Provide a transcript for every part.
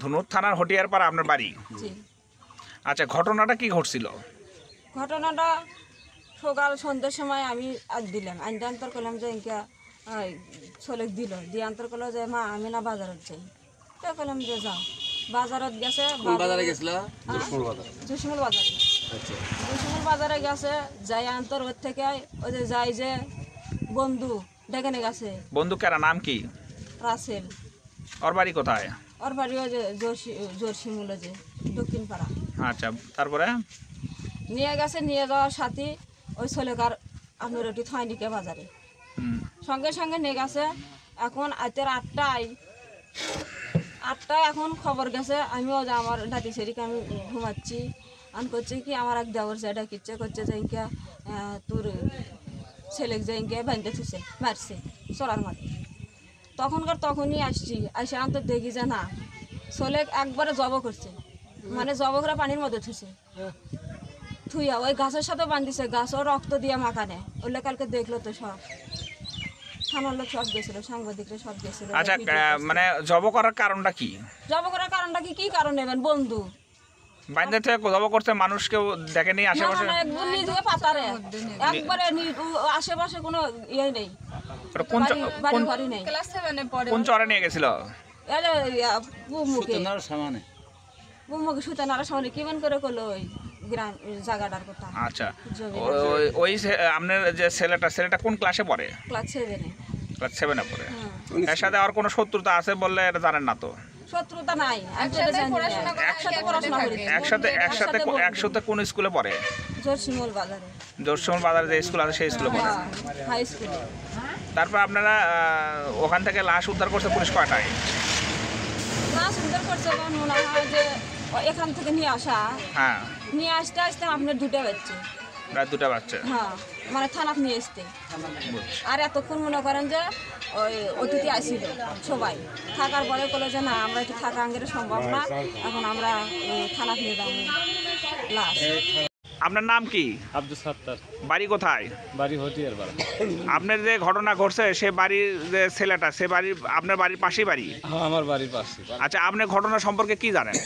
ধুনুর থানার হটিয়ারপাড়া আপনার বাড়ি। জি। আচ্ছা, ঘটনাটা কি ঘটছিল? ঘটনাটা সকাল সন্ধ্যার সময় আমি দিলাম আইনটা অন্তর করলাম যে ইনকা ছোলেক দিল দিয়ে অন্তর করলো যে মা আমি না বাজারত যাই। তো করলাম যে যাও। বাজারত গেছে। বাজারে গেছিল জুসমুল বাজারে। জুসমুল বাজারে গেছে যাই অন্তর ওর থেকে ওই যে যাই যে বন্ধু ডেকে নিয়ে গেছে। বন্ধু কারা, নাম কি? রাসেল। ওর বাড়ি কোথায়? ওর বাড়ি ওই যে জোরশিমুলে যে দক্ষিণ পাড়া। আচ্ছা, তারপরে নিয়ে গেছে, নিয়ে যাওয়ার সাথে ওই ছেলেকার আপনার ওটি থয়নিকে বাজারে সঙ্গে সঙ্গে নিয়ে গেছে। এখন রাতের 8টায় এখন খবর গেছে। আমিও যে আমার ডাকি সেরিকে আমি ঘুমাচ্ছি আন করছে কি আমার এক দেওয়ার যে ডাকিচ্ছে করছে যে ইনকা তোর ছেলেকে যে ইনকে বাঁধতে থুছে মারছে চড়ার মাঠে। তখনই আসছি আসে আমি তো দেখি যে না ছেলে একবারে জব করছে, মানে জব করে পানির মধ্যে থুছে থুইয়া ওই গাছের সাথে বান্ধিছে, গাছও রক্ত দিয়ে মাখানে। ওগুলো কালকে দেখলো তো সব থানার লোক সব গেছিল, সাংবাদিকরা সব গেছিল। আচ্ছা, মানে জব করার কারণটা কি? জব করার কারণটা কি কারণ নেবেন? বন্ধু বাইরে থেকে জব করতে মানুষ কেউ দেখেনি আশেপাশে? একদম নিজে পাতারে একবারে আশেপাশে কোনো ইয়ে নেই, বাড়ি ঘরই নেই। কোন চরে নিয়ে গেছিল? বুমুখে সুতানারা সামনে কেমন করে করলো ওই গ্রাম জায়গাটার কথা। আচ্ছা, ওই আপনার যে ছেলেটা কোন ক্লাসে পড়ে? ক্লাস 7-এ। ক্লাস 7-এ পড়ে। এর সাথে আর কোনো শত্রুতা আছে বললে এটা জানেন না তো? শত্রুতা নাই, একসাথে পড়াশোনা করি। একসাথে কোন স্কুলে পড়ে? জোরশিমুল বাজারে। জোরশিমুল বাজারে যে স্কুল আছে সেই স্কুলে পড়ে। হাই স্কুলে। তারপর আপনারা ওখান থেকে লাশ উদ্ধার করছে পুলিশ কয়টায়? লাশ উদ্ধার করছে মনে হয় যে এখান থেকে নিয়ে আসা। হ্যাঁ, নিয়ে আসতে আসতে আপনার 2টা বাচ্চা। রাত 2টা বাচ্চা। হ্যাঁ, মানে থানাত নিয়ে আসতে। আর এতক্ষণ মনে করেন যে ওই অতিথি আসছিল সবাই থাকার পরে বলে যে না আমরা একটু থাকা আঙ্গের সম্ভব না, এখন আমরা থানাত নিয়ে যাবো লাশ। আপনার নাম কি? আব্দুল সাত্তার। বাড়ি কোথায়? বাড়ি হটিয়ারপাড়া। আপনার যে ঘটনা ঘটছে সে বাড়ির যে ছেলেটা সে বাড়ি আপনার বাড়ির পাশেই বাড়ি? হ্যাঁ, আমার বাড়ির পাশে। আচ্ছা, আপনি ঘটনা সম্পর্কে কি জানেন?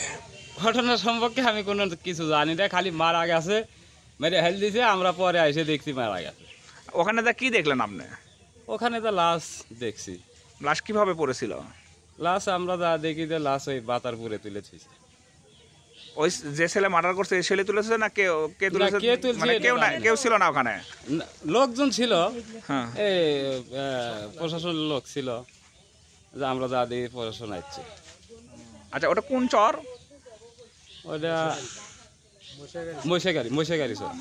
ঘটনা সম্পর্কে আমি কোনো কিছু জানি না, খালি মারা গেছে, মেরে হেল দিছে, আমরা পরে এসে দেখছি মারা গেছে। ওখানে যা কি দেখলেন আপনি? ওখানে তো লাশ দেখছি। লাশ কিভাবে পড়েছিল? লাশ আমরা যা দেখি যে লাশ ওই বাতারপুরে তুলেছি। ওই যে ছেলে মার্ডার করছে এই ছেলে তুলেছে না কে তুলেছে? কে তুলছে মানে কেউ ছিল না ওখানে? লোকজন ছিল, হ্যাঁ, এই প্রশাসনের লোক ছিল, যে আমরা যা দেখি প্রশাসন আসছে। আচ্ছা, ওটা কোন চর? ওটা মহিষাগাড়ি চর।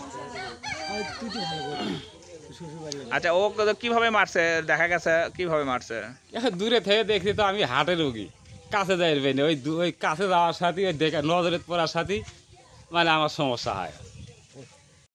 আচ্ছা, ও কিভাবে মারছে দেখা গেছে? কিভাবে মারছে? দূরে থেকে দেখছি তো আমি হাটের রোগী, কাছে যাই ওই কাছে যাওয়ার সাথে ওই দেখা নজরে পড়ার সাথে মানে আমার সমস্যা হয়।